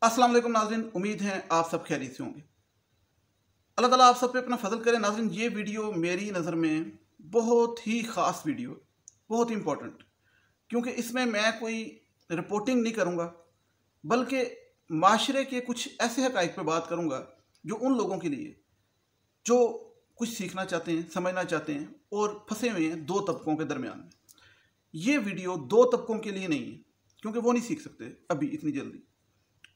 अस्सलाम वालेकुम नाज़रीन, उम्मीद है आप सब खैरियत से होंगे। अल्लाह ताला आप सब पे अपना फजल करे। नाज़रीन, ये वीडियो मेरी नज़र में बहुत ही ख़ास वीडियो, बहुत ही इंपॉर्टेंट, क्योंकि इसमें मैं कोई रिपोर्टिंग नहीं करूँगा, बल्कि माशरे के कुछ ऐसे हक़ाइक़ पे बात करूँगा जो उन लोगों के लिए जो कुछ सीखना चाहते हैं, समझना चाहते हैं और फंसे हुए हैं दो तबकों के दरमियान में। ये वीडियो दो तबकों के लिए नहीं है, क्योंकि वो नहीं सीख सकते अभी इतनी जल्दी,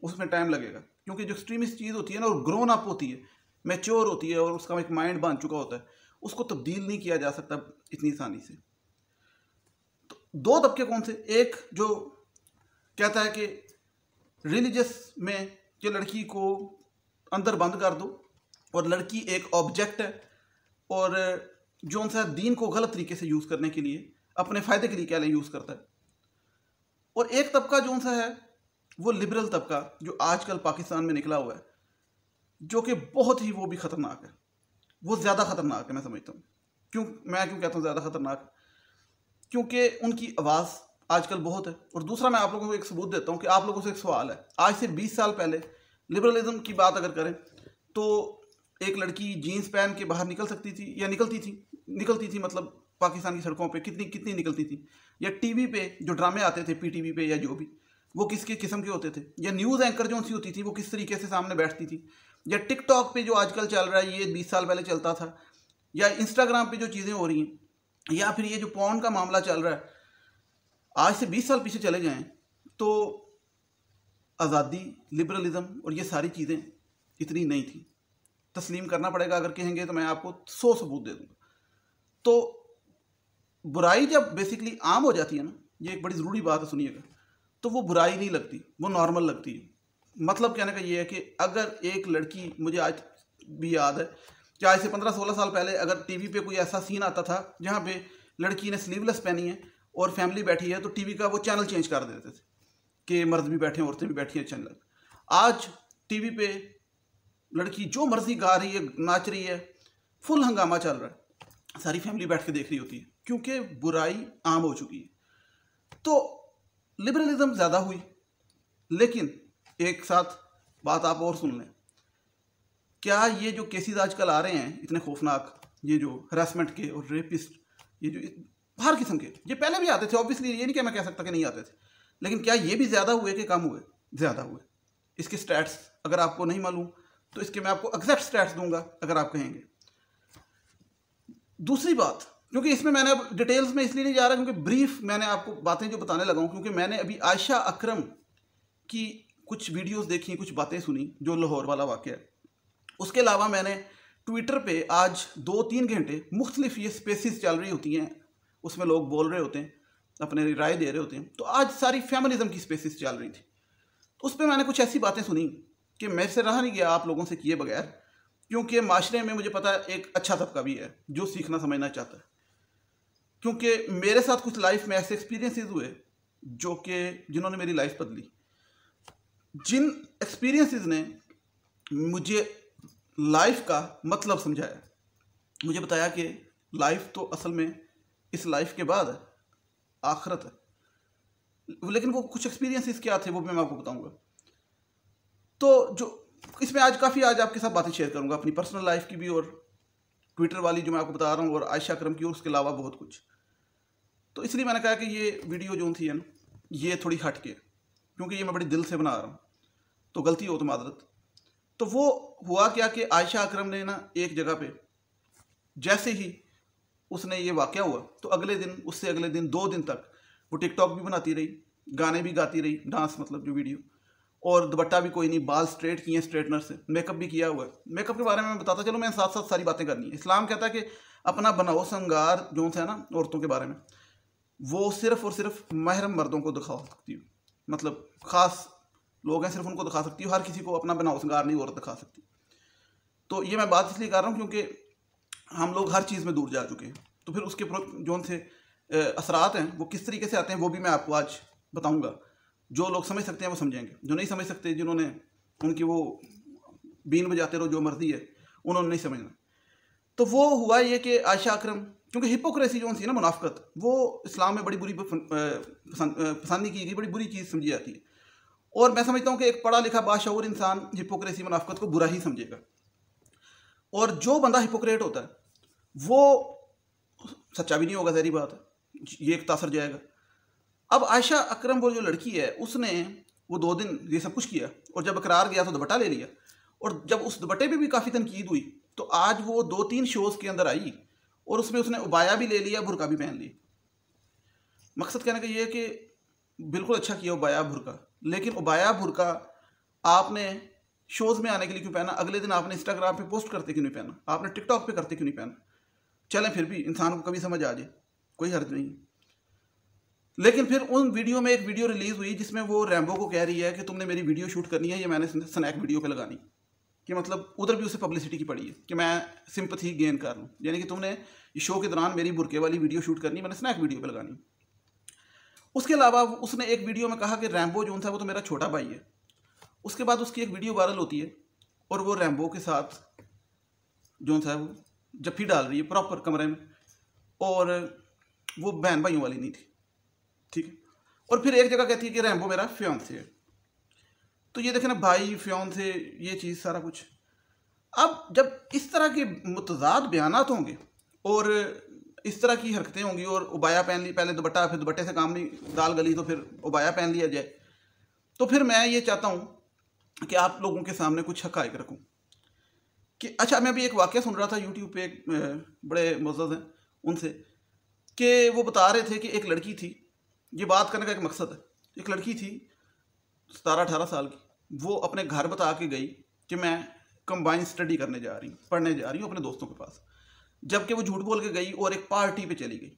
उसमें टाइम लगेगा। क्योंकि जो एक्सट्रीमिस्ट चीज़ होती है ना, और ग्रोन अप होती है, मैच्योर होती है और उसका एक माइंड बन चुका होता है, उसको तब्दील नहीं किया जा सकता इतनी आसानी से। तो दो तबके कौन से? एक जो कहता है कि रिलीजियस में कि लड़की को अंदर बंद कर दो और लड़की एक ऑब्जेक्ट है, और जो उनसा दीन को गलत तरीके से यूज़ करने के लिए, अपने फ़ायदे के लिए क्या यूज़ करता है। और एक तबका जो उनसा है वो लिबरल तबका, जो आजकल पाकिस्तान में निकला हुआ है, जो कि बहुत ही वो भी ख़तरनाक है, वो ज़्यादा ख़तरनाक है मैं समझता हूँ। क्यों कहता हूँ ज़्यादा ख़तरनाक? क्योंकि उनकी आवाज़ आजकल बहुत है। और दूसरा, मैं आप लोगों को एक सबूत देता हूँ कि आप लोगों से एक सवाल है। आज से 20 साल पहले लिबरलिज़म की बात अगर करें तो एक लड़की जीन्स पहन के बाहर निकल सकती थी, या निकलती थी मतलब पाकिस्तान की सड़कों पे कितनी निकलती थी। या टीवी पे जो ड्रामे आते थे, पीटीवी पे, या जो भी, वो किसके किस्म के होते थे। या न्यूज़ एंकर जो सी होती थी वो किस तरीके से सामने बैठती थी। या टिकटॉक पे जो आजकल चल रहा है, ये 20 साल पहले चलता था। या इंस्टाग्राम पे जो चीज़ें हो रही हैं, या फिर ये जो पॉर्न का मामला चल रहा है, आज से 20 साल पीछे चले जाएं तो आज़ादी, लिबरलिज़म और ये सारी चीज़ें इतनी नहीं थी। तस्लीम करना पड़ेगा, अगर कहेंगे तो मैं आपको 100 सबूत दे दूँगा। तो बुराई जब बेसिकली आम हो जाती है ना, ये एक बड़ी ज़रूरी बात है, सुनिएगा, तो वो बुराई नहीं लगती, वो नॉर्मल लगती है। मतलब कहने का ये है कि अगर एक लड़की, मुझे आज भी याद है कि आज से 15-16 साल पहले अगर टीवी पे कोई ऐसा सीन आता था जहाँ पे लड़की ने स्लीवलेस पहनी है और फैमिली बैठी है, तो टीवी का वो चैनल चेंज कर देते थे कि मर्द भी बैठे हैं, औरतें भी बैठी हैं चैनल। आज टीवी पे लड़की जो मर्जी गा रही है, नाच रही है, फुल हंगामा चल रहा है, सारी फैमिली बैठ के देख रही होती है, क्योंकि बुराई आम हो चुकी है। तो लिबरलिज्म ज़्यादा हुई। लेकिन एक साथ बात आप और सुन लें, क्या ये जो केसेस आजकल आ रहे हैं इतने खौफनाक, ये जो हरासमेंट के और रेपिस्ट, ये जो हर किस्म के, ये पहले भी आते थे ऑब्वियसली, ये नहीं कि मैं कह सकता कि नहीं आते थे, लेकिन क्या ये भी ज़्यादा हुए कि कम हुए? ज़्यादा हुए। इसके स्टैट्स अगर आपको नहीं मालूम तो इसके मैं आपको एग्जैक्ट स्टैट्स दूंगा अगर आप कहेंगे। दूसरी बात, क्योंकि इसमें मैंने अब डिटेल्स में इसलिए नहीं जा रहा क्योंकि ब्रीफ मैंने आपको बातें जो बताने लगा हूँ, क्योंकि मैंने अभी आयशा अकरम की कुछ वीडियोस देखी, कुछ बातें सुनी, जो लाहौर वाला वाक़या है। उसके अलावा मैंने ट्विटर पे आज 2-3 घंटे मुख्तलिफ ये स्पेसिस चल रही होती हैं, उसमें लोग बोल रहे होते हैं, अपने राय दे रहे होते हैं। तो आज सारी फेमिनिज्म की स्पेसिस चल रही थी, तो उस पर मैंने कुछ ऐसी बातें सुनी कि मेरे से रहा नहीं गया आप लोगों से किए बगैर, क्योंकि माशरे में मुझे पता है एक अच्छा तबका भी है जो सीखना समझना चाहता है। क्योंकि मेरे साथ कुछ लाइफ में ऐसे एक्सपीरियंसेस हुए जो कि जिन्होंने मेरी लाइफ बदली, जिन एक्सपीरियंसेस ने मुझे लाइफ का मतलब समझाया, मुझे बताया कि लाइफ तो असल में इस लाइफ के बाद है, आखिरत है। लेकिन वो कुछ एक्सपीरियंसेस क्या थे वो भी मैं आपको बताऊंगा। तो जो इसमें आज आपके साथ बातें शेयर करूंगा, अपनी पर्सनल लाइफ की भी, और ट्विटर वाली जो मैं आपको बता रहा हूँ, और आयशा अकरम की, और उसके अलावा बहुत कुछ। तो इसलिए मैंने कहा कि ये वीडियो जो थी है ना, ये थोड़ी हट के, क्योंकि ये मैं बड़ी दिल से बना रहा हूँ, तो गलती हो तो मादरत। तो वो हुआ क्या कि आयशा अकरम ने ना एक जगह पे, जैसे ही उसने ये वाक़या हुआ, तो अगले दिन, उससे अगले दिन 2 दिन तक वो टिकटॉक भी बनाती रही, गाने भी गाती रही, डांस मतलब जो वीडियो, और दुपट्टा भी कोई नहीं, बाल स्ट्रेट किए स्ट्रेटनर से, मेकअप भी किया हुआ है। मेकअप के बारे में मैं बताता चलो, मैं साथ साथ सारी बातें करनी है। इस्लाम कहता है कि अपना बनाओ श्रृंगार जो है ना औरतों के बारे में, वो सिर्फ़ और सिर्फ महरम मर्दों को दिखा सकती हो, मतलब ख़ास लोग हैं सिर्फ उनको दिखा सकती हो, हर किसी को अपना बनाओ श्रृंगार नहीं औरत दिखा सकती। तो ये मैं बात इसलिए कर रहा हूँ क्योंकि हम लोग हर चीज़ में दूर जा चुके हैं, तो फिर उसके जो से असरात हैं वो किस तरीके से आते हैं वो भी मैं आपको आज बताऊँगा। जो लोग समझ सकते हैं वो समझेंगे, जो नहीं समझ सकते, जिन्होंने उनकी वो बीन बजाते रहो जो मर्जी है, उन्होंने नहीं समझना। तो वो हुआ ये कि आयशा अकरम, क्योंकि हिपोक्रेसी जो सी ना, मुनाफकत, वो इस्लाम में बड़ी बुरी पसंद नहीं की गई, बड़ी बुरी चीज़ समझी जाती है। और मैं समझता हूँ कि एक पढ़ा लिखा बाशऊर इंसान हिपोक्रेसी मुनाफिकत को बुरा ही समझेगा, और जो बंदा हिपोक्रेट होता है वो सच्चा भी नहीं होगा, ज़ाहिर बात है, ये एक तासर जाएगा। अब आयशा अकरम वो जो लड़की है उसने वो 2 दिन ये सब कुछ किया, और जब इकरार गया तो दुपट्टा ले लिया, और जब उस दुपट्टे पे भी काफ़ी तनकीद हुई तो आज वो 2-3 शोज़ के अंदर आई और उसमें उसने उबाया भी ले लिया, बुरका भी पहन ली। मकसद कहने का ये है कि बिल्कुल अच्छा किया उबाया बुरका, लेकिन उबाया बुरका आपने शोज़ में आने के लिए क्यों पहना? अगले दिन आपने इंस्टाग्राम पे पोस्ट करते क्यों नहीं पहना? आपने टिकटॉक पे करते क्यों नहीं पहना? चलें फिर भी इंसान को कभी समझ आ जाए, कोई हर्ज नहीं। लेकिन फिर उन वीडियो में एक वीडियो रिलीज़ हुई जिसमें वो रैम्बो को कह रही है कि तुमने मेरी वीडियो शूट करनी है, ये मैंने स्नैक वीडियो पे लगानी, कि मतलब उधर भी उसे पब्लिसिटी की पड़ी है कि मैं सिंपैथी गेन कर लूँ, यानी कि तुमने इस शो के दौरान मेरी बुरके वाली वीडियो शूट करनी, मैंने स्नैक वीडियो पे लगानी। उसके अलावा उसने एक वीडियो में कहा कि रैम्बो जो था वो तो मेरा छोटा भाई है। उसके बाद उसकी एक वीडियो वायरल होती है और वो रैम्बो के साथ जो था वो जफ्फी डाल रही है प्रॉपर कमरे में, और वो बहन भाइयों वाली नहीं थी, ठीक है। और फिर एक जगह कहती है कि रैम्बो मेरा फियांसे है। तो ये देखें ना, भाई फियांसे, ये चीज़ सारा कुछ। अब जब इस तरह के मुतजाद बयानात होंगे और इस तरह की हरकतें होंगी, और उबाया पहन ली, पहले दुपट्टा, फिर दुपट्टे से काम नहीं, दाल गली तो फिर उबाया पहन लिया जाए, तो फिर मैं ये चाहता हूँ कि आप लोगों के सामने कुछ हक़ाइक़ रखूँ कि अच्छा, मैं अभी एक वाक़या सुन रहा था यूट्यूब पे, एक बड़े मुअज़्ज़ज़ हैं उनसे, कि वो बता रहे थे कि एक लड़की थी, ये बात करने का एक मकसद है, एक लड़की थी 17-18 साल की, वो अपने घर बता के गई कि मैं कंबाइन स्टडी करने जा रही हूँ, पढ़ने जा रही हूँ अपने दोस्तों के पास, जबकि वो झूठ बोल के गई और एक पार्टी पे चली गई,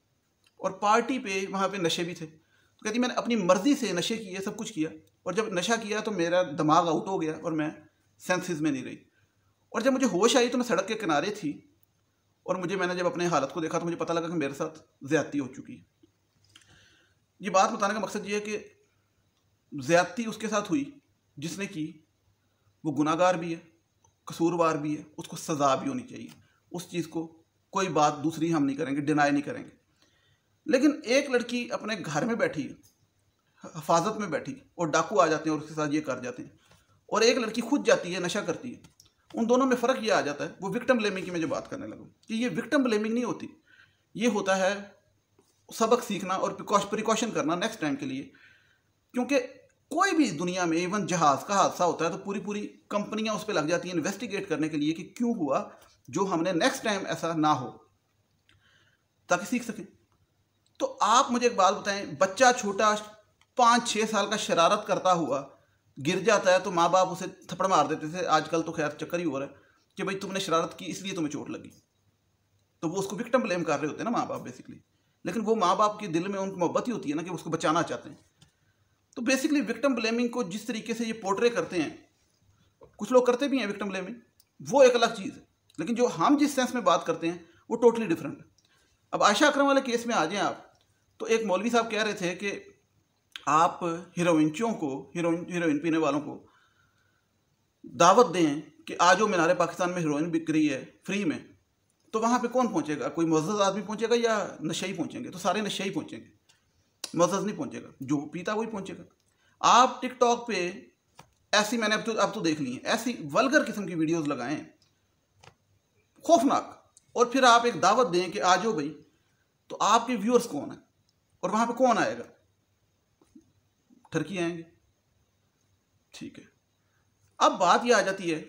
और पार्टी पे वहाँ पे नशे भी थे। तो कहती मैंने अपनी मर्ज़ी से नशे किए, सब कुछ किया, और जब नशा किया तो मेरा दिमाग आउट हो गया और मैं सेंसेस में नहीं रही, और जब मुझे होश आई तो मैं सड़क के किनारे थी, और मैंने जब अपने हालत को देखा तो मुझे पता लगा कि मेरे साथ ज़्यादती हो चुकी है। ये बात बताने का मकसद ये है कि ज़्यादती उसके साथ हुई जिसने की, वो गुनाहगार भी है, कसूरवार भी है, उसको सज़ा भी होनी चाहिए। उस चीज़ को कोई बात दूसरी हम नहीं करेंगे, डिनाई नहीं करेंगे। लेकिन एक लड़की अपने घर में बैठी है, हिफाजत में बैठी, और डाकू आ जाते हैं और उसके साथ ये कर जाते हैं, और एक लड़की खुद जाती है, नशा करती है। उन दोनों में फ़र्क ये आ जाता है, वो विक्टिम ब्लेमिंग की मैं जो बात करने लगा कि ये विक्टिम ब्लेमिंग नहीं होती, ये होता है सबक सीखना और प्रिकॉशन करना नेक्स्ट टाइम के लिए। क्योंकि कोई भी दुनिया में इवन जहाज़ का हादसा होता है तो पूरी पूरी कंपनियां उस पर लग जाती हैं इन्वेस्टिगेट करने के लिए कि क्यों हुआ, जो हमने नेक्स्ट टाइम ऐसा ना हो, ताकि सीख सकें। तो आप मुझे एक बात बताएं, बच्चा छोटा 5-6 साल का शरारत करता हुआ गिर जाता है तो माँ बाप उसे थप्पड़ मार देते थे, आजकल तो खैर चक्कर ही हो रहा है कि भाई तुमने शरारत की इसलिए तुम्हें चोट लगी, तो वो उसको विक्टिम ब्लेम कर रहे होते हैं ना माँ बाप बेसिकली। लेकिन वो माँ बाप के दिल में उनकी मोहब्बत ही होती है ना कि उसको बचाना चाहते हैं। तो बेसिकली विक्टिम ब्लेमिंग को जिस तरीके से ये पोर्ट्रे करते हैं, कुछ लोग करते भी हैं विक्टिम ब्लेमिंग, वो एक अलग चीज़ है, लेकिन जो हम जिस सेंस में बात करते हैं वो टोटली डिफरेंट है। अब आयशा अकरम वाले केस में आ जाएं आप, तो एक मौलवी साहब कह रहे थे कि आप हीरोइनचों को, हीरोइन पीने वालों को दावत दें कि आज वो मीनार पाकिस्तान में हीरोइन बिक रही है फ्री में, तो वहाँ पे कौन पहुँचेगा? कोई मुअज़्ज़ज़ आदमी पहुँचेगा या नशे पहुँचेंगे? तो सारे नशे ही पहुँचेंगे, मुअज़्ज़ज़ नहीं पहुँचेगा, जो पीता वही पहुँचेगा। आप टिकटॉक पे ऐसी, मैंने अब तो देख ली हैं, ऐसी वल्गर किस्म की वीडियोस लगाएं, खौफनाक, और फिर आप एक दावत दें कि आ जाओ भाई, तो आपके व्यूअर्स कौन है और वहाँ पे कौन आएगा? ठरकी आएंगे, ठीक है। अब बात ये आ जाती है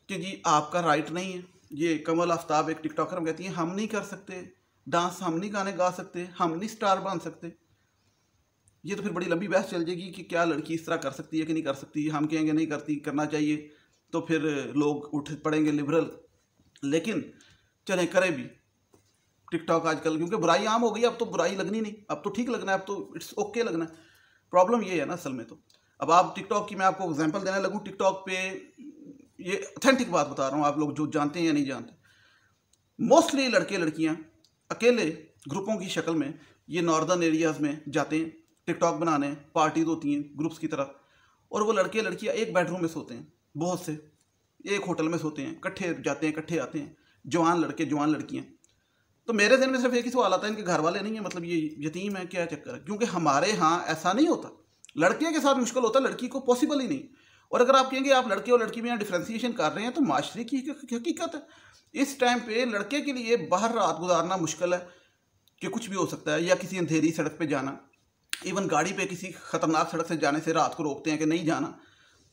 कि जी आपका राइट नहीं है। ये कमल आफ्ताब एक टिकटॉकर कहती है हम नहीं कर सकते डांस, हम नहीं गाने गा सकते, हम नहीं स्टार बन सकते। ये तो फिर बड़ी लंबी बहस चल जाएगी कि क्या लड़की इस तरह कर सकती है कि नहीं कर सकती। हम कहेंगे नहीं करती, करना चाहिए, तो फिर लोग उठ पड़ेंगे लिबरल। लेकिन चलें, करें भी टिकटॉक आजकल, क्योंकि बुराई आम हो गई, अब तो बुराई लगनी नहीं, अब तो ठीक लगना है, अब तो इट्स ओके लगना है। प्रॉब्लम ये है ना असल में, तो अब आप टिकटॉक की मैं आपको एग्जांपल देने लगूँ, टिकटॉक पे ये ऑथेंटिक बात बता रहा हूँ, आप लोग जो जानते हैं या नहीं जानते, मोस्टली लड़के लड़कियाँ अकेले ग्रुपों की शक्ल में ये नॉर्दर्न एरियाज़ में जाते हैं टिकटॉक बनाने, पार्टीज होती हैं ग्रुप्स की तरफ, और वो लड़के लड़कियाँ एक बेडरूम में सोते हैं, बहुत से एक होटल में सोते हैं, इकट्ठे जाते हैं इकट्ठे आते हैं, जवान लड़के जवान लड़कियाँ। तो मेरे दिन में सिर्फ एक ही सवाल आता है, इनके घर वाले नहीं है, मतलब ये यतीम है क्या चक्कर है? क्योंकि हमारे यहाँ ऐसा नहीं होता। लड़के के साथ मुश्किल होता है, लड़की को पॉसिबल ही नहीं। और अगर आप कहेंगे आप लड़के और लड़की में यहाँ डिफ्रेंसिएशन कर रहे हैं, तो माशरे की हकीकत है। इस टाइम पे लड़के के लिए बाहर रात गुजारना मुश्किल है कि कुछ भी हो सकता है, या किसी अंधेरी सड़क पे जाना, इवन गाड़ी पे किसी ख़तरनाक सड़क से जाने से रात को रोकते हैं कि नहीं जाना।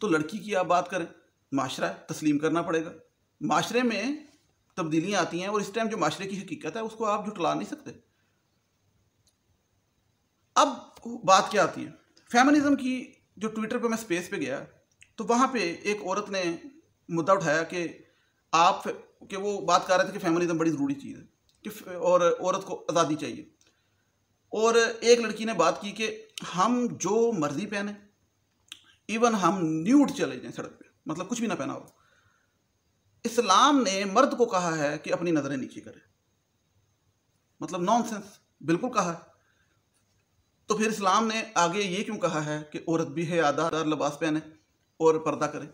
तो लड़की की आप बात करें, माशरा है, तस्लीम करना पड़ेगा। माशरे में तब्दीलियाँ आती हैं और इस टाइम जो माशरे की हकीकत है उसको आप जुटला नहीं सकते। अब बात क्या आती है फेमिनिज्म की। जो ट्विटर पे मैं स्पेस पे गया तो वहाँ पे एक औरत ने मुद्दा उठाया कि वो बात कर रहे थे कि फेमिनिज्म बड़ी ज़रूरी चीज़ है कि और औरत को आज़ादी चाहिए। और एक लड़की ने बात की कि हम जो मर्ज़ी पहने, इवन हम न्यूड चले जाएं सड़क पे, मतलब कुछ भी ना पहना हो। इस्लाम ने मर्द को कहा है कि अपनी नज़रें नीचे करे, मतलब नॉनसेंस बिल्कुल कहा है। तो फिर इस्लाम ने आगे ये क्यों कहा है कि औरत भी हयादार लिबास पहने और पर्दा करे?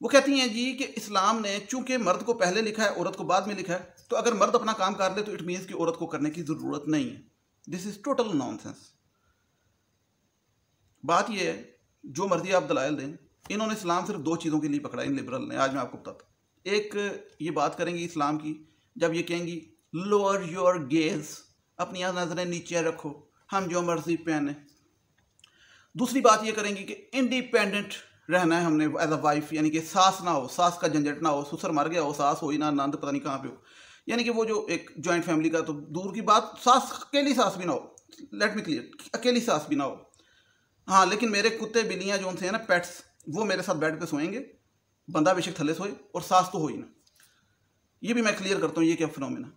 वो कहती हैं जी कि इस्लाम ने चूंकि मर्द को पहले लिखा है, औरत को बाद में लिखा है, तो अगर मर्द अपना काम कर ले तो इट मीन्स कि औरत को करने की ज़रूरत नहीं है। This is total nonsense. बात ये है, जो मर्जी आप दलाइल दें, इन्होंने इस्लाम सिर्फ दो चीज़ों के लिए पकड़ा इन लिबरल ने। आज मैं आपको बताता हूँ। एक ये बात करेंगी इस्लाम की, जब ये कहेंगी लोअर योर गेज, अपनी नज़रें नीचे रखो, हम जो मर्जी पहने। दूसरी बात ये करेंगी कि इंडिपेंडेंट रहना है हमने एज अ वाइफ, यानी कि सास ना हो, सास का झंझट ना हो, ससुर मर गया हो, सास हो ही ना, नंद पता नहीं कहाँ पे हो, यानी कि वो जो एक जॉइंट फैमिली का तो दूर की बात, सास अकेली सास भी ना हो, लेट मी क्लियर, अकेली सास भी ना हो। हाँ, लेकिन मेरे कुत्ते बिल्लियाँ जो उनसे हैं ना, पेट्स, वो मेरे साथ बेड पे सोएंगे, बंदा बेशक थले सोए, और सास तो हो ही ना। ये भी मैं क्लियर करता हूँ ये क्या फिनोमेना।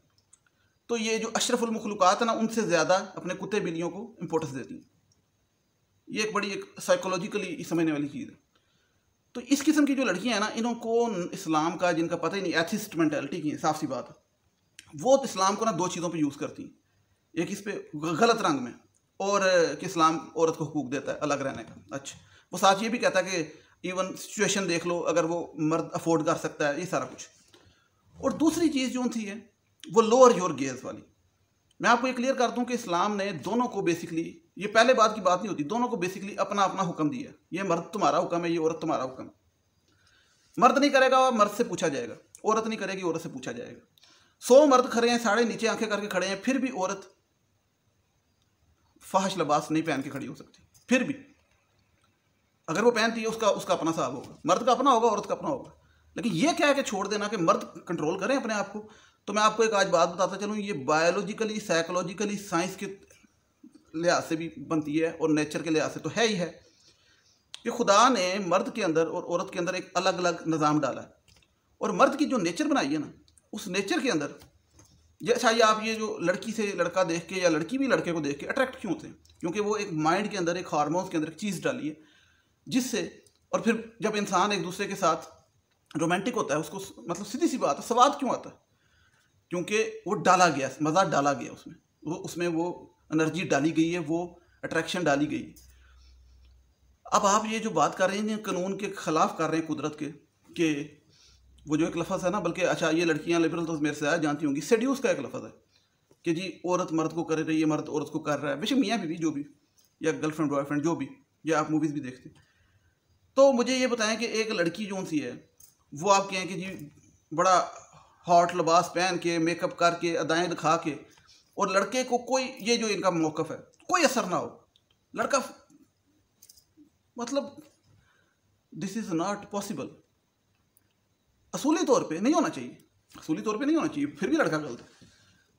तो ये जो अशरफुल मखलूक़ात है ना, उनसे ज़्यादा अपने कुत्ते बिल्लियों को इंपॉर्टेंस देती हैं। ये एक बड़ी एक साइकोलॉजिकली समझने वाली चीज़ है। तो इस किस्म की जो लड़कियां हैं ना, इनको इस्लाम का जिनका पता ही नहीं, एथिस्ट मेंटालिटी की है, साफ सी बात है, वो इस्लाम को ना दो चीज़ों पे यूज़ करती हैं। एक इस पे गलत रंग में, और कि इस्लाम औरत को हुकूक देता है अलग रहने का। अच्छा, वो साथ ये भी कहता है कि इवन सिचुएशन देख लो, अगर वो मर्द अफोर्ड कर सकता है, ये सारा कुछ। और दूसरी चीज़ जो थी है वो लोअर योर गेज वाली। मैं आपको ये क्लियर कर दूं कि इस्लाम ने दोनों को बेसिकली, ये पहले बात की बात नहीं होती, दोनों को बेसिकली अपना अपना हुक्म दिया है। ये मर्द तुम्हारा हुक्म है, ये औरत तुम्हारा हुक्म है। मर्द नहीं करेगा मर्द से पूछा जाएगा, औरत नहीं करेगी औरत से पूछा जाएगा। 100 मर्द खड़े हैं, साढ़े नीचे आंखें करके खड़े हैं, फिर भी औरत फहश लिबास नहीं पहन के खड़ी हो सकती। फिर भी अगर वो पहनती है, उसका अपना साहब होगा, मर्द का अपना होगा, औरत का अपना होगा। लेकिन ये क्या है कि छोड़ देना कि मर्द कंट्रोल करें अपने आप को। तो मैं आपको एक आज बात बताता चलूँ, ये बायोलॉजिकली, साइकोलॉजिकली, साइंस के लिहाज से भी बनती है और नेचर के लिहाज से तो है ही है कि खुदा ने मर्द के अंदर और औरत के अंदर एक अलग अलग निज़ाम डाला है। और मर्द की जो नेचर बनाई है ना, उस नेचर के अंदर, जैसा ये आप ये जो लड़की से लड़का देख के या लड़की भी लड़के को देख के अट्रैक्ट क्यों होते हैं, क्योंकि वो एक माइंड के अंदर, एक हार्मोन्स के अंदर एक चीज़ डाली है जिससे, और फिर जब इंसान एक दूसरे के साथ रोमांटिक होता है, उसको मतलब सीधी सी बात है, स्वाद क्यों आता है? क्योंकि वो डाला गया, मज़ा डाला गया उसमें वो एनर्जी डाली गई है, वो अट्रैक्शन डाली गई है। अब आप ये जो बात कर रहे हैं कानून के ख़िलाफ़ कर रहे हैं, कुदरत के वो जो एक लफ्ज़ है ना, बल्कि अच्छा ये लड़कियां लिबरल तो मेरे से ज़्यादा जानती होंगी, सेड्यूस का एक लफ्ज़ है कि जी औरत मर्द को कर रही है, मर्द औरत को कर रहा है, बेशक मियाँ बीवी जो भी, या गर्लफ्रेंड बॉयफ्रेंड जो भी, या आप मूवीज़ भी देखते। तो मुझे ये बताएं कि एक लड़की जो सी है, वो आप कहें कि जी बड़ा हॉट लिबास पहन के, मेकअप करके, अदाएँ दिखा के, और लड़के को कोई, ये जो इनका मौक़िफ़ है, कोई असर ना हो, लड़का, मतलब दिस इज़ नॉट पॉसिबल। असूली तौर पे नहीं होना चाहिए, असूली तौर पे नहीं होना चाहिए, फिर भी लड़का गलत है।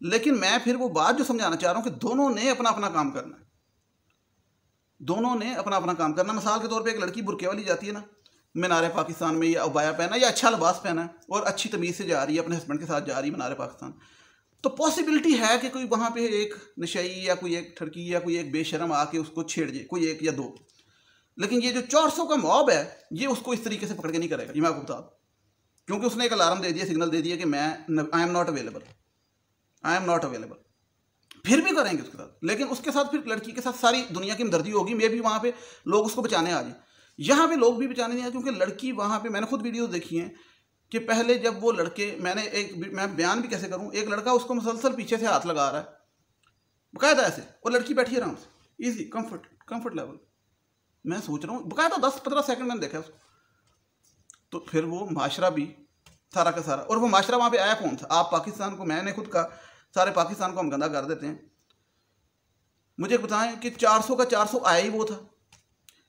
लेकिन मैं फिर वो बात जो समझाना चाह रहा हूँ कि दोनों ने अपना अपना काम करना है, दोनों ने अपना अपना काम करना। मिसाल के तौर पे एक लड़की बुरके वाली जाती है ना मीनार पाकिस्तान में, या अबाया पहना या अच्छा लिबास पहना है और अच्छी तमीज़ से जा रही है, अपने हस्बैंड के साथ जा रही है मीनार पाकिस्तान, तो पॉसिबिलिटी है कि कोई वहाँ पे एक नशई या कोई एक ठरकी या कोई एक बेशरम आके उसको छेड़ जाए, कोई एक या दो। लेकिन ये जो 400 का मॉब है, ये उसको इस तरीके से पकड़ के नहीं करेगा, ये मैं आपको बता दूँ, क्योंकि उसने एक अलार्म दे दिया, सिग्नल दे दिया कि I am not available, I am not available. फिर भी करेंगे उसके साथ, लेकिन उसके साथ फिर लड़की के साथ सारी दुनिया की हमदर्दी होगी, मे भी वहाँ पे लोग उसको बचाने आ जाए। यहाँ पे लोग भी बचाने नहीं आए, क्योंकि लड़की वहाँ पे, मैंने खुद वीडियोस देखी हैं कि पहले जब वो लड़के, मैं बयान भी कैसे करूँ, एक लड़का उसको मुसलसल पीछे से हाथ लगा रहा है बाकायदा ऐसे, और लड़की बैठी है आराम से, ईजी, कम्फर्ट लेवल, मैं सोच रहा हूँ, बकायदा 10-15 सेकंड मैंने देखा उसको। तो फिर वो माशरा भी सारा का सारा, और वो माशरा वहाँ पे आया कौन था? आप पाकिस्तान को, मैंने खुद कहा सारे पाकिस्तान को हम गंदा कर देते हैं। मुझे बताएं कि 400 का 400 आया ही वो था,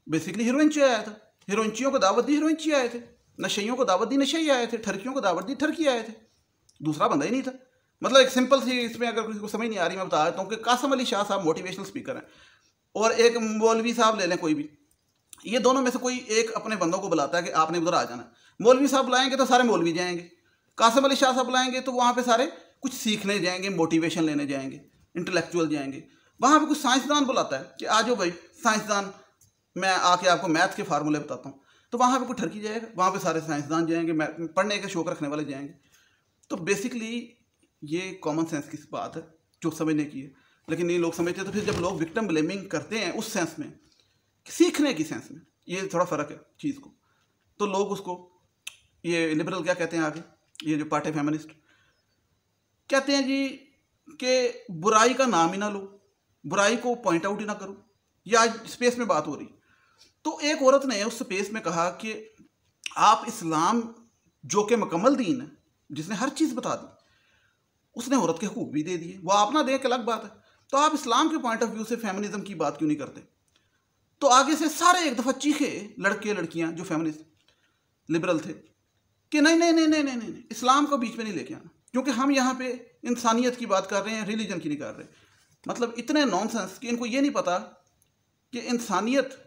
बेसिकली हीरोइनची आया था, हीरोइनचियों को दावत दी, हीरोइनची आए थे, नशइयों को दावत दी, नशई आए थे, ठरकियों को दावत दी, ठरकी आए थे, दूसरा बंदा ही नहीं था। मतलब एक सिंपल सी, इसमें अगर किसी को समझ नहीं आ रही मैं बता देता हूँ कि कासम अली शाह साहब मोटिवेशनल स्पीकर हैं, और एक मौलवी साहब ले लें कोई भी, ये दोनों में से कोई एक अपने बंदों को बुलाता है कि आपने उधर आ जाना। मौलवी साहब बुलाएंगे तो सारे मौलवी जाएंगे, कासम अली शाह साहब बुलाएंगे तो वहाँ पे सारे कुछ सीखने जाएंगे, मोटिवेशन लेने जाएंगे, इंटेलेक्चुअल जाएंगे। वहाँ पे कुछ साइंसदान बुलाता है कि आ जाओ भाई साइंसदान, मैं आके आपको मैथ के फार्मूले बताता हूँ, तो वहाँ पे कोई ठरकी जाएगा, वहाँ पे सारे साइंसदान जाएंगे, पढ़ने के शौक रखने वाले जाएंगे। तो बेसिकली ये कॉमन सेंस की बात है जो समझने की है, लेकिन ये लोग समझते हैं। तो फिर जब लोग विक्टिम ब्लेमिंग करते हैं उस सेंस में, सीखने की सेंस में, ये थोड़ा फ़र्क है चीज़ को, तो लोग उसको, ये लिबरल क्या कहते हैं आगे, ये जो पार्टी फेमिनिस्ट कहते हैं जी कि बुराई का नाम ही ना लो, बुराई को पॉइंट आउट ही ना करो। ये आज स्पेस में बात हो रही, तो एक औरत ने उस स्पेस में कहा कि आप इस्लाम जो कि मुकम्मल दीन है, जिसने हर चीज़ बता दी, उसने औरत के हकूक़ भी दे दिए, वो आप ना दें एक अलग बात है, तो आप इस्लाम के पॉइंट ऑफ व्यू से फेमिनिज्म की बात क्यों नहीं करते? तो आगे से सारे एक दफ़ा चीखे लड़के लड़कियां जो फेमिनिस्ट लिबरल थे कि नहीं नहीं नहीं नहीं नहीं नहीं, इस्लाम को बीच में नहीं लेके आना, क्योंकि हम यहाँ पे इंसानियत की बात कर रहे हैं, रिलीजन की नहीं कर रहे। मतलब इतने नॉनसेंस कि इनको ये नहीं पता कि इंसानियत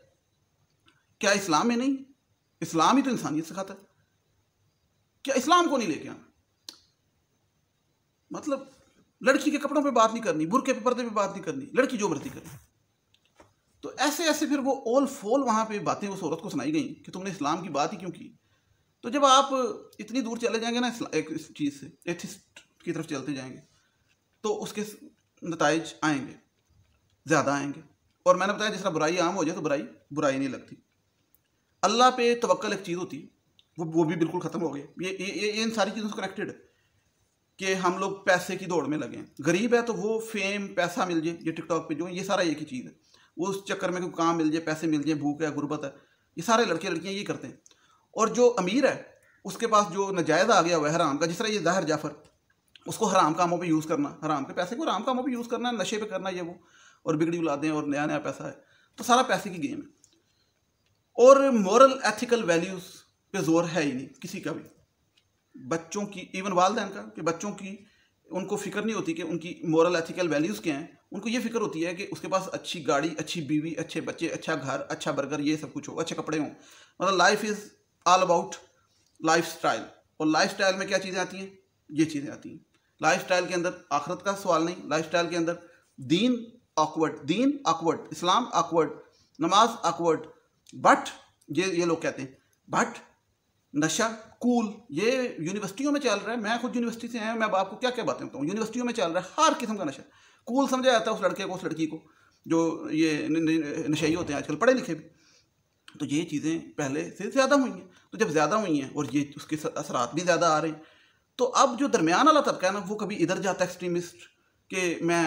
क्या इस्लाम में नहीं, इस्लाम ही तो इंसानियत सिखाता है, क्या इस्लाम को नहीं लेके आना? मतलब लड़की के कपड़ों पे बात नहीं करनी, बुरके पे पर्दे पे बात नहीं करनी, लड़की जो मर्जी करे। तो ऐसे ऐसे फिर वो ओल फोल वहाँ पे बातें उस औरत को सुनाई गई कि तुमने इस्लाम की बात ही क्यों की। तो जब आप इतनी दूर चले जाएंगे ना एक इस चीज़ से, एथिस्ट की तरफ चलते जाएंगे, तो उसके नताइज आएंगे, ज़्यादा आएंगे। और मैंने बताया जिस तरह बुराई आम हो जाए तो बुराई नहीं लगती। अल्लाह पे तवक्कल एक चीज़ होती है, वो भी बिल्कुल ख़त्म हो गई। ये इन सारी चीज़ों से कनेक्टेड है कि हम लोग पैसे की दौड़ में लगे हैं। गरीब है तो वो फेम, पैसा मिल जाए, ये टिकटॉक पे जो है, ये सारा एक ही चीज़ है, वो उस चक्कर में कोई काम मिल जाए, पैसे मिल जाए, भूख है, गुर्बत है, ये सारे लड़के लड़कियाँ ये करते हैं। और जो अमीर है उसके पास जो नाजायज़ आ गया हुआ है हराम का, जिस तरह ये ज़ाहिर जाफ़र, उसको हराम कामों पे यूज़ करना, हराम के पैसे को हराम कामों पे यूज़ करना, नशे पे करना, ये वो, और बिगड़ी औलादें और नया नया पैसा है, तो सारा पैसे की गेम है। और मॉरल एथिकल वैल्यूज़ पे जोर है ही नहीं किसी का भी, बच्चों की, इवन वालिदैन का, कि बच्चों की उनको फिक्र नहीं होती कि उनकी मॉरल एथिकल वैल्यूज़ क्या हैं। उनको ये फिक्र होती है कि उसके पास अच्छी गाड़ी, अच्छी बीवी, अच्छे बच्चे, अच्छा घर, अच्छा बर्गर, ये सब कुछ हो, अच्छे कपड़े हों। मतलब life is all about life style. और लाइफ स्टाइल में क्या चीज़ें आती हैं? ये चीज़ें आती हैं। लाइफ स्टाइल के अंदर आखिरत का सवाल नहीं, लाइफ स्टाइल के अंदर दीन ऑकवर्ड, इस्लाम ऑकवर्ड, नमाज ऑकवर्ड, बट ये लोग कहते हैं बट नशा कूल। ये यूनिवर्सिटियों में चल रहा है, मैं खुद यूनिवर्सिटी से आया हूँ, मैं आपको क्या क्या बातें बताऊँ। यूनिवर्सिटियों में चल रहा है हर किस्म का नशा। कूल समझा जाता है उस लड़के को, उस लड़की को जो ये नशई होते हैं आजकल, पढ़े लिखे भी। तो ये चीज़ें पहले से ज़्यादा हुई हैं। तो जब ज़्यादा हुई हैं और ये उसके असरात भी ज़्यादा आ रहे हैं, तो अब जो दरमियान वाला तबका है ना, वो कभी इधर जाता है एक्सट्रीमिस्ट कि मैं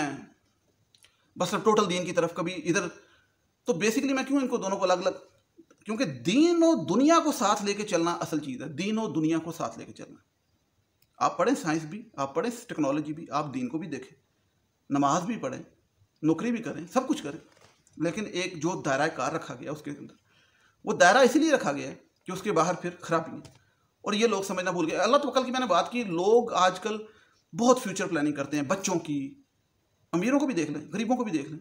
बस टोटल दीन की तरफ, कभी इधर। तो बेसिकली मैं क्यों इनको दोनों को अलग अलग, क्योंकि दीन और दुनिया को साथ लेके चलना असल चीज़ है। दीन और दुनिया को साथ लेके चलना, आप पढ़ें साइंस भी, आप पढ़ें टेक्नोलॉजी भी, आप दीन को भी देखें, नमाज भी पढ़ें, नौकरी भी करें, सब कुछ करें, लेकिन एक जो दायरा कार रखा गया उसके अंदर, वो दायरा इसीलिए रखा गया है कि उसके बाहर फिर खराबी है। और ये लोग समझना भूल गए। अल्लाह तवक्कल की मैंने बात की, लोग आजकल बहुत फ्यूचर प्लानिंग करते हैं, बच्चों की, अमीरों को भी देख लें, गरीबों को भी देख लें,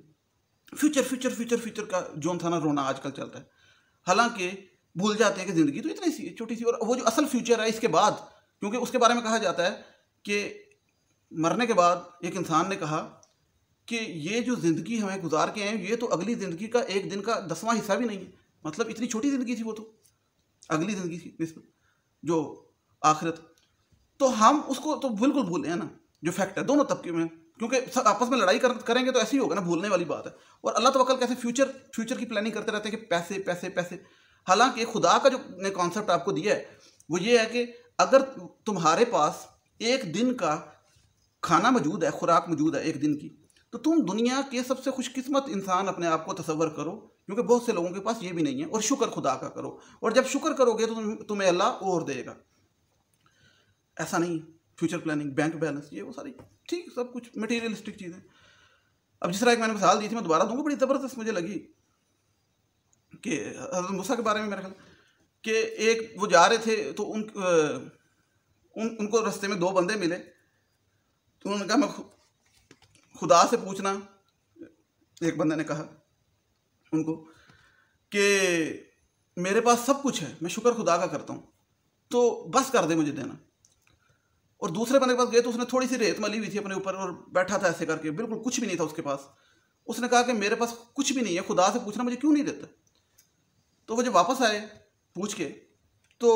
फ्यूचर फ्यूचर फ्यूचर फ्यूचर का जोन था ना रोना आजकल चलता है। हालांकि भूल जाते हैं कि ज़िंदगी तो इतनी सी छोटी सी, और वो जो असल फ्यूचर है इसके बाद, क्योंकि उसके बारे में कहा जाता है कि मरने के बाद एक इंसान ने कहा कि ये जो ज़िंदगी हमें गुजार के आए, ये तो अगली ज़िंदगी का एक दिन का 10वां हिस्सा भी नहीं है। मतलब इतनी छोटी ज़िंदगी थी वो, तो अगली ज़िंदगी थी जो आखिरत। तो हम उसको तो बिल्कुल भूले हैं ना, जो फैक्ट है दोनों तबके में, क्योंकि सब आपस में लड़ाई करेंगे तो ऐसे ही होगा ना, भूलने वाली बात है। और अल्लाह तवक्कल कैसे फ्यूचर की प्लानिंग करते रहते हैं कि पैसे पैसे पैसे। हालांकि खुदा का जो ने कॉन्सेप्ट आपको दिया है वो ये है कि अगर तुम्हारे पास एक दिन का खाना मौजूद है, खुराक मौजूद है एक दिन की, तो तुम दुनिया के सबसे खुशकिस्मत इंसान अपने आप को तसव्वुर करो क्योंकि बहुत से लोगों के पास ये भी नहीं है। और शुक्र खुदा का करो, और जब शुक्र करोगे तो तुम्हें अल्लाह और देगा। ऐसा नहीं फ्यूचर प्लानिंग, बैंक बैलेंस, ये वो सारी ठीक सब कुछ मटेरियलिस्टिक चीज़ें। अब जिस तरह एक मैंने मिसाल दी थी, मैं दोबारा दूंगा, बड़ी ज़बरदस्त मुझे लगी कि हज़रत मूसा के बारे में मेरा ख्याल कि एक वो जा रहे थे तो उनको रास्ते में दो बंदे मिले, तो उन्होंने कहा मैं खुदा से पूछना, एक बंदे ने कहा उनको कि मेरे पास सब कुछ है, मैं शुक्र खुदा का करता हूँ, तो बस कर दे मुझे देना। और दूसरे बंदे के पास गए तो उसने थोड़ी सी रेत मली हुई थी अपने ऊपर और बैठा था ऐसे करके, बिल्कुल कुछ भी नहीं था उसके पास। उसने कहा कि मेरे पास कुछ भी नहीं है, खुदा से पूछना मुझे क्यों नहीं देता। तो वो जब वापस आए पूछ के, तो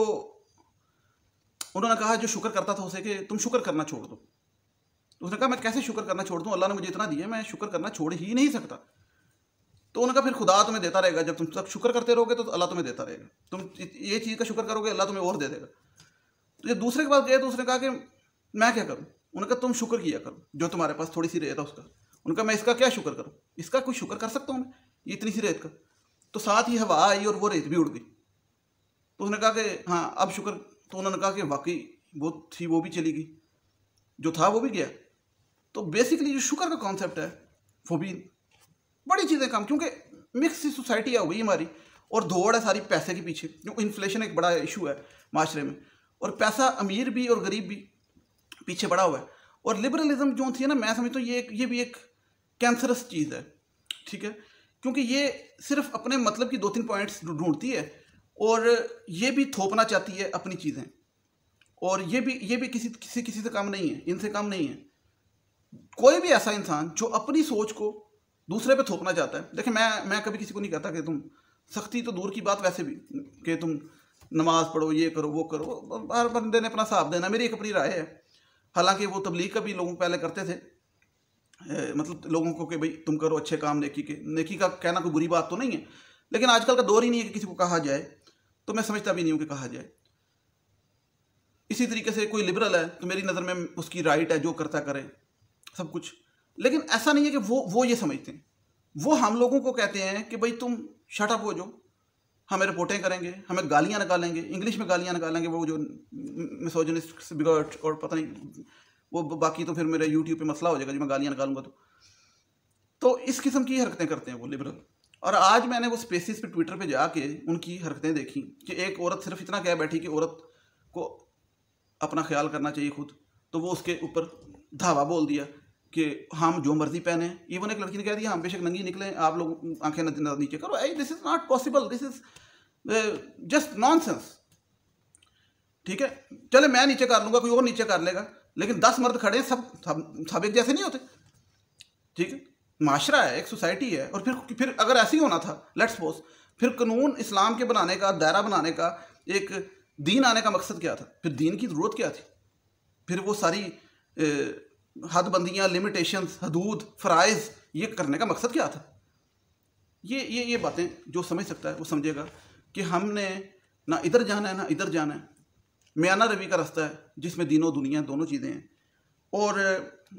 उन्होंने कहा जो शुक्र करता था उसे कि तुम शुक्र करना छोड़ दो। उसने कहा मैं कैसे शुक्र करना छोड़ दूं, अल्लाह ने मुझे इतना दिया, मैं शुक्र करना छोड़ ही नहीं सकता। तो उन्होंने कहा फिर खुदा तुम्हें देता रहेगा, जब तुम सब शुक्र करते रहोगे तो अल्लाह तुम्हें देता रहेगा, तुम ये चीज़ का शुक्र करोगे अल्लाह तुम्हें और दे देगा। तो जब दूसरे के पास गए तो उसने कहा कि मैं क्या करूँ। उन्होंने कहा तुम शुक्र किया करो, जो तुम्हारे पास थोड़ी सी रेत है उसका। उनका मैं इसका क्या शुक्र करूँ, इसका कोई शुक्र कर सकता हूँ मैं, ये इतनी सी रेत का। तो साथ ही हवा आई और वो रेत भी उड़ गई। तो उसने कहा कि हाँ अब शुक्र। तो उन्होंने कहा कि वाकई वो थी वो भी चली गई, जो था वो भी गया। तो बेसिकली जो शुक्र का कॉन्सेप्ट है वो भी बड़ी चीज़ें कम, क्योंकि मिक्स सोसाइटी हो गई हमारी और दौड़ है सारी पैसे के पीछे। जो इन्फ्लेशन एक बड़ा इशू है माशरे में, और पैसा अमीर भी और गरीब भी पीछे पड़ा हुआ है। और लिबरलिज्म जो थी ना, मैं समझता हूँ ये भी एक कैंसरस चीज़ है, ठीक है, क्योंकि ये सिर्फ अपने मतलब की 2-3 पॉइंट्स ढूंढती है और ये भी थोपना चाहती है अपनी चीज़ें। और ये भी किसी से कम नहीं है, इनसे कम नहीं है। कोई भी ऐसा इंसान जो अपनी सोच को दूसरे पे थोपना चाहता है। देखिए मैं कभी किसी को नहीं कहता कि तुम, सख्ती तो दूर की बात वैसे भी, कि तुम नमाज पढ़ो, ये करो वो करो, हर बंदे ने अपना हिसाब देना, मेरी एक अपनी राय है। हालांकि वो तबलीग का भी लोग पहले करते थे, मतलब लोगों को कि भाई तुम करो अच्छे काम, नेकी का कहना कोई बुरी बात तो नहीं है, लेकिन आजकल का दौर ही नहीं है कि किसी को कहा जाए, तो मैं समझता भी नहीं हूँ कि कहा जाए। इसी तरीके से कोई लिबरल है तो मेरी नज़र में उसकी राइट है, जो करता करे सब कुछ, लेकिन ऐसा नहीं है कि वो ये समझते हैं। वो हम लोगों को कहते हैं कि भाई तुम शट अप हो जाओ, हमें रिपोर्टें करेंगे, हमें गालियाँ निकालेंगे, इंग्लिश में गालियाँ निकालेंगे, वो जो मिसोजिनिस्ट बिगॉट और पता नहीं वो, बाकी तो फिर मेरे यूट्यूब पे मसला हो जाएगा जो मैं गालियाँ निकालूंगा। तो इस किस्म की हरकतें करते हैं वो लिबरल। और आज मैंने वो स्पेसिस पे ट्विटर पे जाके उनकी हरकतें देखी कि एक औरत सिर्फ इतना कह बैठी कि औरत को अपना ख्याल करना चाहिए खुद, तो वो उसके ऊपर धावा बोल दिया कि हम जो मर्जी पहने। इवन एक लड़की ने कह दिया हम बेशक नंगी निकलें, आप लोग आंखें नीचे करो। This is not possible, this is just nonsense. ठीक है, चले मैं नीचे कर लूंगा, कोई और नीचे कर लेगा, लेकिन 10 मर्द खड़े हैं, सब एक जैसे नहीं होते। ठीक है, माशरा है, एक सोसाइटी है। और फिर अगर ऐसे ही होना था, लेट्स सपोज, फिर कानून इस्लाम के बनाने का, दायरा बनाने का, एक दीन आने का मकसद क्या था? फिर दीन की ज़रूरत क्या थी? फिर वो सारी हदबंदियाँ, लिमिटेशंस, हदूद, फ़राइज़, ये करने का मकसद क्या था? ये बातें जो समझ सकता है वो समझेगा कि हमने ना इधर जाना है ना इधर जाना है। मियाना रवि का रास्ता है जिसमें दीनों दुनिया दोनों चीज़ें हैं। और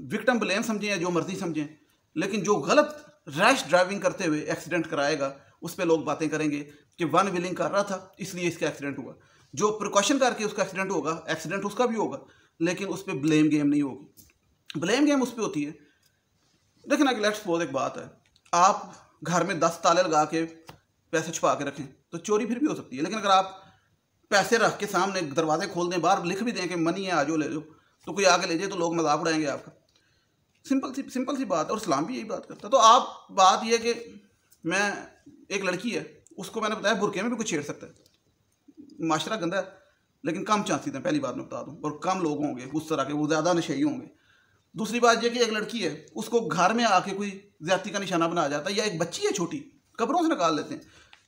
विक्टिम ब्लेम समझें या जो मर्जी समझें, लेकिन जो गलत रैश ड्राइविंग करते हुए एक्सीडेंट कराएगा उस पर लोग बातें करेंगे कि वन व्हीलिंग कर रहा था इसलिए इसका एक्सीडेंट हुआ। जो प्रिकॉशन करके उसका एक्सीडेंट होगा, एक्सीडेंट उसका भी होगा, लेकिन उस पर ब्लेम गेम नहीं होगी। ब्लेम गेम उस पर होती है। देखिए ना कि लेट्स सपोज एक बात है, आप घर में 10 ताले लगा के पैसे छुपा के रखें तो चोरी फिर भी हो सकती है, लेकिन अगर आप पैसे रख के सामने दरवाजे खोल दें, बाहर लिख भी दें कि मनी है, आ जाओ ले जाओ, तो कोई आगे ले जाए तो लोग मजाक उड़ाएंगे आपका। सिंपल सी बात है। और इस्लाम भी यही बात करता है। तो आप बात यह कि मैं, एक लड़की है, उसको मैंने बताया बुरके में भी कुछ छेड़ सकता है। माशरा गंदा है, लेकिन कम चांसेस हैं, पहली बात मैं बता दूं, और कम लोग होंगे उस तरह के, वो ज़्यादा नशेई होंगे। दूसरी बात यह कि एक लड़की है, उसको घर में आके कोई ज्यादती का निशाना बना जाता है, या एक बच्ची है छोटी, कब्रों से निकाल लेते हैं,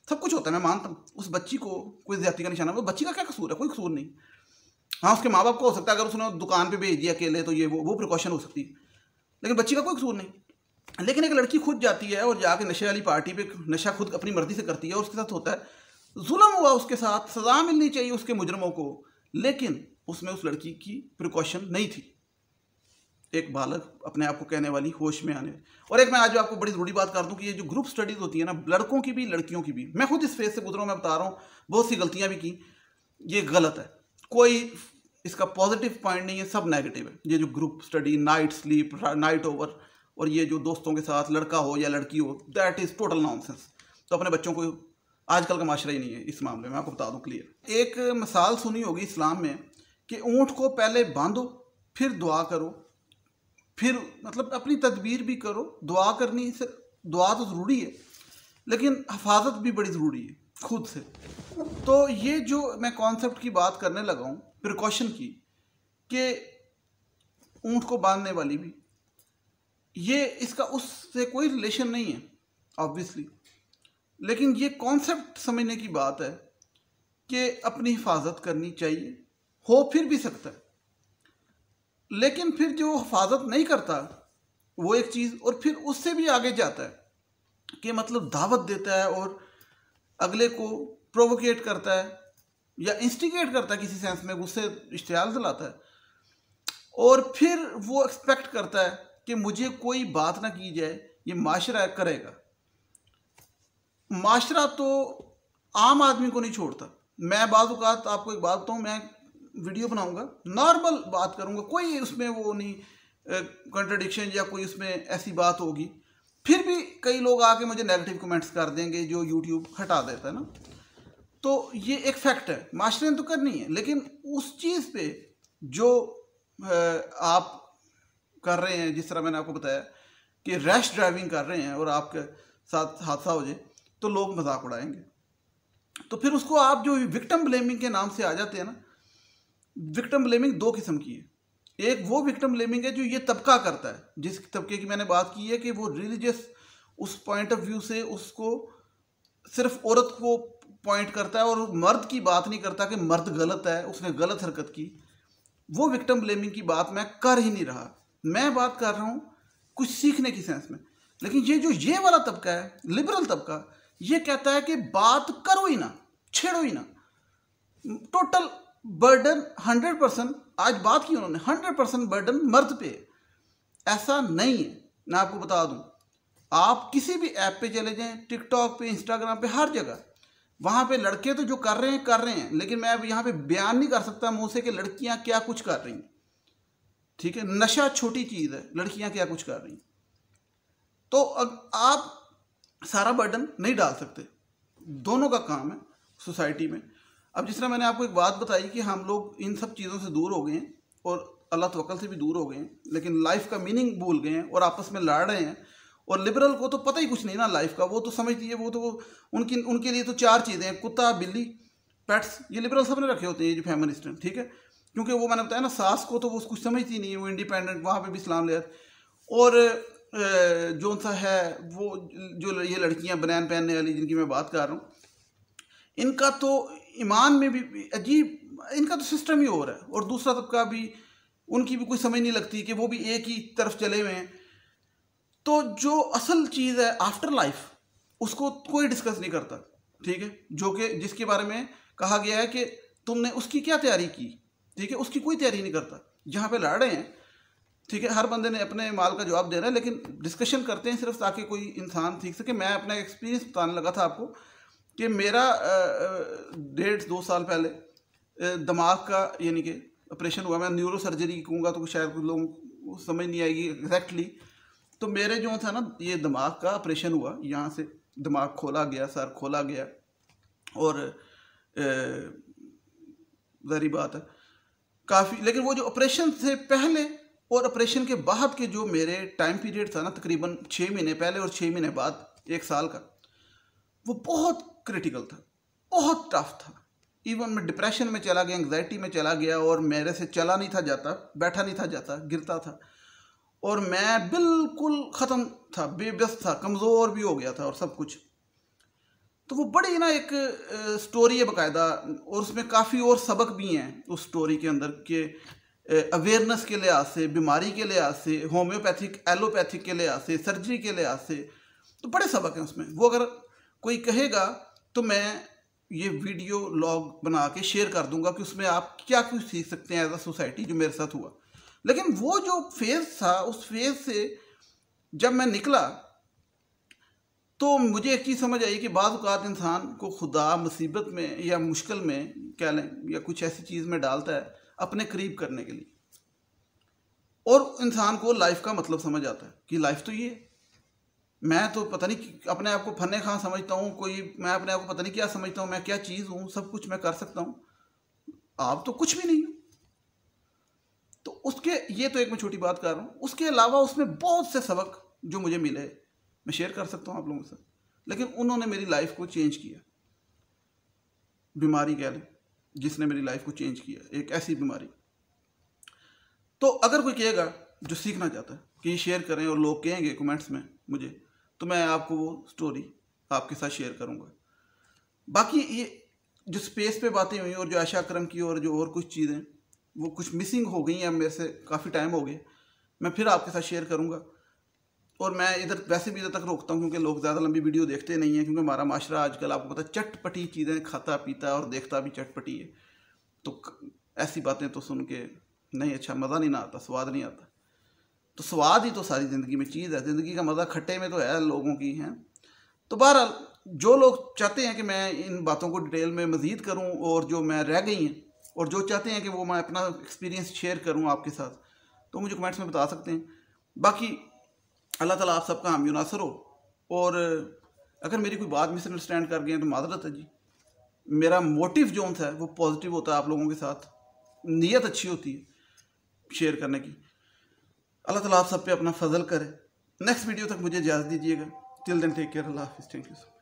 सब कुछ होता है, मैं मानता हूँ। उस बच्ची को कोई ज्यादती का निशाना, बच्ची का क्या कसूर है? कोई कसूर नहीं। हाँ, उसके माँ बाप को हो सकता है, अगर उसने दुकान पर भेज दिया अकेले तो ये वो प्रिकॉशन हो सकती है, लेकिन बच्ची का कोई कसूर नहीं। लेकिन एक लड़की खुद जाती है और जाके नशे वाली पार्टी पे नशा खुद अपनी मर्जी से करती है, और उसके साथ होता है, जुल्म हुआ उसके साथ, सजा मिलनी चाहिए उसके मुजरमों को, लेकिन उसमें उस लड़की की प्रिकॉशन नहीं थी। एक बालक अपने आप को कहने वाली होश में आने। और एक मैं आज आपको बड़ी ज़रूरी बात कर दूं कि ये जो ग्रुप स्टडीज़ होती है ना, लड़कों की भी लड़कियों की भी, मैं खुद इस फेज से गुजरा हूं, मैं बता रहा हूँ, बहुत सी गलतियां भी की, ये गलत है। कोई इसका पॉजिटिव पॉइंट नहीं है, सब नेगेटिव है। ये जो group study, night sleep, night over, और ये जो दोस्तों के साथ लड़का हो या लड़की हो, दैट इज़ टोटल नॉनसेंस। तो अपने बच्चों को, आजकल का माशरा ही नहीं है इस मामले में, आपको बता दूं क्लियर। एक मिसाल सुनी होगी इस्लाम में कि ऊँट को पहले बांधो, फिर दुआ करो, फिर मतलब अपनी तदबीर भी करो। दुआ करनी से, दुआ तो ज़रूरी है, लेकिन हिफाजत भी बड़ी ज़रूरी है खुद से। तो ये जो मैं कॉन्सेप्ट की बात करने लगा हूँ, प्रिकॉशन की, कि ऊँट को बांधने वाली भी, ये इसका उससे कोई रिलेशन नहीं है ऑब्वियसली, लेकिन ये कॉन्सेप्ट समझने की बात है कि अपनी हिफाजत करनी चाहिए। हो फिर भी सकता है, लेकिन फिर जो हिफाजत नहीं करता वो एक चीज़, और फिर उससे भी आगे जाता है कि मतलब दावत देता है और अगले को प्रोवोकेट करता है या इंस्टिगेट करता है, किसी सेंस में गुस्से इश्तियाल दिलाता है, और फिर वो एक्सपेक्ट करता है कि मुझे कोई बात ना की जाए, ये माशरा करेगा। माशरा तो आम आदमी को नहीं छोड़ता। मैं बाज़ औक़ात आपको एक बात बताऊँ, मैं वीडियो बनाऊंगा, नॉर्मल बात करूंगा, कोई उसमें वो नहीं कंट्राडिक्शन या कोई उसमें ऐसी बात होगी, फिर भी कई लोग आके मुझे नेगेटिव कमेंट्स कर देंगे जो यूट्यूब हटा देता है ना। तो ये एक फैक्ट है, माशरे ने तो करनी है, लेकिन उस चीज़ पे जो आप कर रहे हैं, जिस तरह मैंने आपको बताया कि रैश ड्राइविंग कर रहे हैं और आपके साथ हादसा हो जाए तो लोग मजाक उड़ाएंगे। तो फिर उसको आप जो विक्टिम ब्लेमिंग के नाम से आ जाते हैं ना, विक्टिम ब्लेमिंग दो किस्म की है। एक वो विक्टिम ब्लेमिंग है जो ये तबका करता है, जिस तबके की मैंने बात की है कि वो रिलीजियस उस पॉइंट ऑफ व्यू से उसको सिर्फ औरत को पॉइंट करता है और मर्द की बात नहीं करता कि मर्द गलत है, उसने गलत हरकत की। वो विक्टिम ब्लेमिंग की बात मैं कर ही नहीं रहा, मैं बात कर रहा हूँ कुछ सीखने की सेंस में। लेकिन ये जो ये वाला तबका है, लिबरल तबका, ये कहता है कि बात करो ही ना, छेड़ो ही ना, टोटल बर्डन 100%, आज बात की उन्होंने, 100% बर्डन मर्द पे। ऐसा नहीं है, मैं आपको बता दूं, आप किसी भी ऐप पे चले जाएं, टिकटॉक पे, इंस्टाग्राम पे, हर जगह, वहाँ पे लड़के तो जो कर रहे हैं, लेकिन मैं अब यहाँ पे बयान नहीं कर सकता मुंह से कि लड़कियाँ क्या कुछ कर रही हैं, ठीक है। नशा छोटी चीज़ है, लड़कियाँ क्या कुछ कर रही हैं। तो अब आप सारा बर्डन नहीं डाल सकते, दोनों का काम है सोसाइटी में। अब जिस तरह मैंने आपको एक बात बताई कि हम लोग इन सब चीज़ों से दूर हो गए हैं और अल्लाह तवक्कल से भी दूर हो गए हैं, लेकिन लाइफ का मीनिंग भूल गए हैं और आपस में लड़ रहे हैं। और लिबरल को तो पता ही कुछ नहीं ना लाइफ का, वो तो समझती है, वो उनके लिए तो चार चीज़ें हैं, कुत्ता, बिल्ली, पेट्स, ये लिबरल सब ने रखे होते हैं, ये जो फेमिनिस्ट हैं, ठीक है। क्योंकि वो मैंने बताया ना, सास को तो वो कुछ समझती नहीं है, वो इंडिपेंडेंट, वहाँ पर भी इस्लाम ले। और जो सा है वो जो ये लड़कियाँ बनैन पहनने वाली जिनकी मैं बात कर रहा हूँ, इनका तो ईमान में भी अजीब, इनका तो सिस्टम ही और है। और दूसरा तबका भी, उनकी भी कोई समझ नहीं लगती कि वो भी एक ही तरफ चले हुए हैं। तो जो असल चीज़ है आफ्टर लाइफ, उसको कोई डिस्कस नहीं करता, ठीक है। जो कि जिसके बारे में कहा गया है कि तुमने उसकी क्या तैयारी की, ठीक है, उसकी कोई तैयारी नहीं करता। जहाँ पे लड़ रहे हैं, ठीक है, हर बंदे ने अपने माल का जवाब दे रहा है, लेकिन डिस्कशन करते हैं सिर्फ ताकि कोई इंसान सीख सके। मैं अपना एक्सपीरियंस बताने लगा था आपको कि मेरा 1.5-2 साल पहले दिमाग का यानी कि ऑपरेशन हुआ। मैं न्यूरो सर्जरी कहूँगा तो शायद कुछ लोगों समझ नहीं आएगी एग्जैक्टली। तो मेरे जो था ना, ये दिमाग का ऑपरेशन हुआ, यहाँ से दिमाग खोला गया, सर खोला गया। और ज़ाहिर बात है काफ़ी, लेकिन वो जो ऑपरेशन से पहले और ऑपरेशन के बाद के जो मेरे टाइम पीरियड था ना, तकरीबन 6 महीने पहले और 6 महीने बाद, 1 साल का, वो बहुत क्रिटिकल था, बहुत टफ था। इवन मैं डिप्रेशन में चला गया, एंग्जाइटी में चला गया, और मेरे से चला नहीं था जाता, बैठा नहीं था जाता, गिरता था, और मैं बिल्कुल ख़त्म था, बेबस था, कमज़ोर भी हो गया था और सब कुछ। तो वो बड़ी ना एक स्टोरी है बाकायदा, और उसमें काफ़ी और सबक भी हैं उस स्टोरी के अंदर के अवेयरनेस के लिहाज से, बीमारी के लिहाज से, होम्योपैथिक, एलोपैथिक के लिहाज से, सर्जरी के लिहाज से, तो बड़े सबक हैं उसमें। वो अगर कोई कहेगा तो मैं ये वीडियो लॉग बना के शेयर कर दूंगा कि उसमें आप क्या कुछ सीख सकते हैं एज अ सोसाइटी, जो मेरे साथ हुआ। लेकिन वो जो फेज़ था, उस फेज़ से जब मैं निकला तो मुझे एक चीज़ समझ आई कि बाज़ औक़ात इंसान को खुदा मुसीबत में या मुश्किल में कह लें या कुछ ऐसी चीज़ में डालता है अपने करीब करने के लिए, और इंसान को लाइफ का मतलब समझ आता है कि लाइफ तो ये है। मैं तो पता नहीं अपने आप को फन्ने खां समझता हूँ, मैं अपने आप को पता नहीं क्या समझता हूँ, मैं क्या चीज़ हूँ, सब कुछ मैं कर सकता हूँ, आप तो कुछ भी नहीं हो। तो उसके, ये तो एक मैं छोटी बात कर रहा हूँ, उसके अलावा उसमें बहुत से सबक जो मुझे मिले मैं शेयर कर सकता हूँ आप लोगों से, लेकिन उन्होंने मेरी लाइफ को चेंज किया। बीमारी कह लें जिसने मेरी लाइफ को चेंज किया, एक ऐसी बीमारी। तो अगर कोई कहेगा जो सीखना चाहता है कि ये शेयर करें और लोग कहेंगे कमेंट्स में मुझे, तो मैं आपको वो स्टोरी आपके साथ शेयर करूँगा। बाकी ये जो स्पेस पे बातें हुई और जो आशा करम की और जो और कुछ चीज़ें वो कुछ मिसिंग हो गई हैं, मेरे से काफ़ी टाइम हो गया, मैं फिर आपके साथ शेयर करूँगा। और मैं इधर वैसे भी इधर तक रोकता हूँ क्योंकि लोग ज़्यादा लंबी वीडियो देखते नहीं हैं, क्योंकि हमारा माशरा आजकल आपको पता है चटपटी चीज़ें खाता पीता और देखता भी चटपटी है। तो ऐसी बातें तो सुन के नहीं अच्छा, मज़ा नहीं ना आता, स्वाद नहीं आता। तो स्वाद ही तो सारी ज़िंदगी में चीज़ है, ज़िंदगी का मज़ा खट्टे में तो है लोगों की हैं। तो बहरहाल जो लोग चाहते हैं कि मैं इन बातों को डिटेल में मज़ीद करूं और जो मैं रह गई हैं और जो चाहते हैं कि वो मैं अपना एक्सपीरियंस शेयर करूं आपके साथ, तो मुझे कमेंट्स में बता सकते हैं। बाकी अल्लाह ताला आप सबका हामी नासर हो, और अगर मेरी कोई बात मिसअंडरस्टैंड कर गए तो मादरत है जी। मेरा मोटिव जो था वो पॉजिटिव होता है, आप लोगों के साथ नीयत अच्छी होती है शेयर करने की। अल्लाह ताला आप सब पे अपना फजल करे। नेक्स्ट वीडियो तक मुझे इजाज़त दीजिएगा। टिल देन टेक केयर, अल्लाह हाफिज़, थैंक यू।